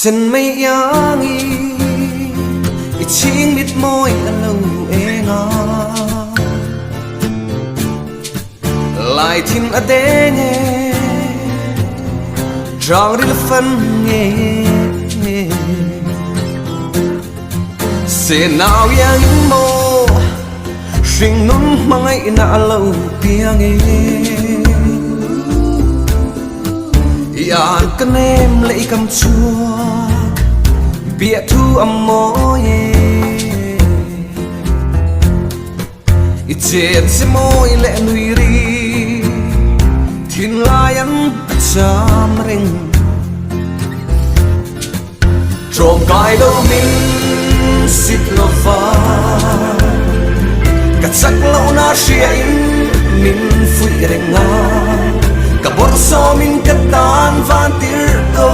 xin mấy yang i chính biết môi anh lâu e ngà lại thiên ở đây nghe rong đi phân nghe sẽ nào yang mô sinh nún mang ấy nã lâu tiếng nghe yàn căn em lấy cầm chua bịa thu âm môi chết sẽ môi lệ nuôi ri thiên lai ăn chạm rình trộm cài đâu mình xịt lo pha cắt sắc lâu na xia mình phui rình ngang cả bor so min katan van tir ko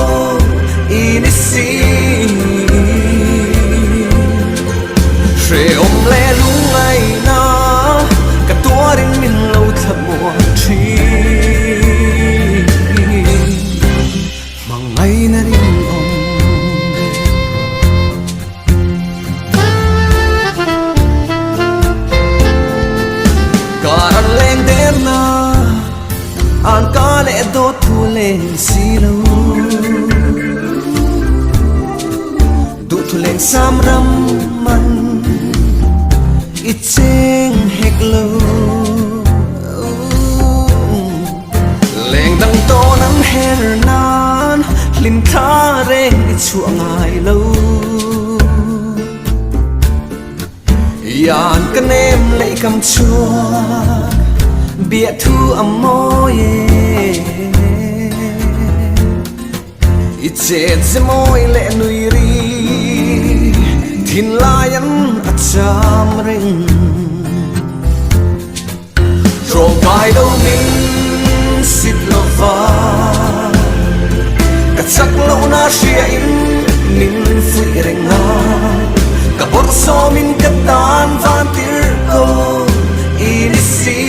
inisi she om le lungai na cả tua rin min lâu thập mùa chi mà ngày na rin om cả ran leng der na an ca lẽ đốt thu lên xí lâu tụ thu lên sam ram man ít chênh hệt lâu lên đằng to nắng hè nan lim tha reng ít chua ngài lâu yàn căn em lấy cầm chua bịa thu âm môi ít chết sẽ môi lệ nuôi ri thiên lai ăn chạm rình trộm cài đâu mình xịt lo pha cắt sắc lâu na xia mình phui rình ngang cả bor so mình cắt tan van tir ko inisi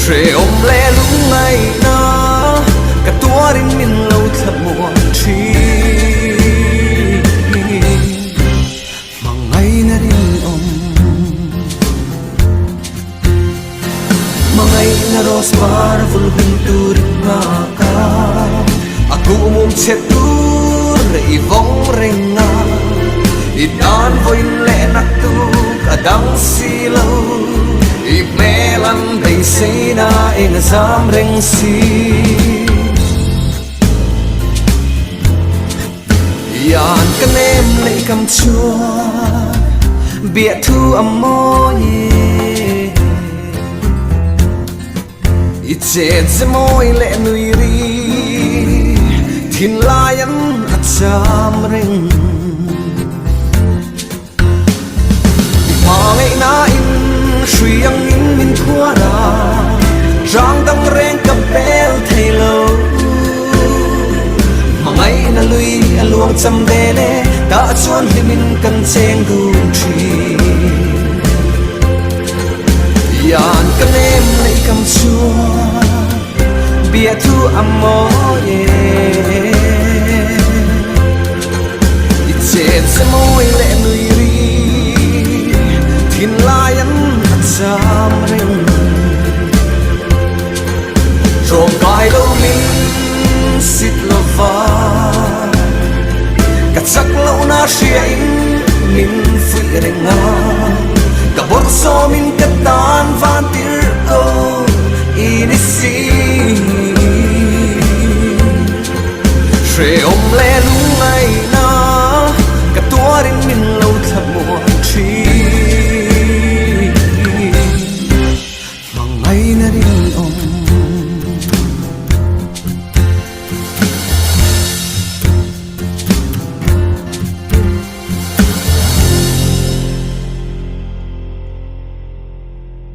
she om le lungai na cả tua rin min lâu thập mùa chi mà ngày na rin om mà ngày na ros mar vul hun tu rin na ka aku mum che tu rei vong renga idan voin le nak tu kadang silau i melan dei sina in zam reng si yàn căn em lấy cầm chua bịa thu âm môi ít chết sẽ môi lệ nuôi ri thiên lai ăn chạm rình mà ngày na suy ăn in min thua ra rang đăng reng cặp bel thầy lâu mà ngày na lui luang chăm đê lê ta chuan thì min cần chen gu chi yàn căn em lấy cầm chua bịa thu âm môi ít chết sẽ môi lệ nuôi ri thiên lai ăn chạm rình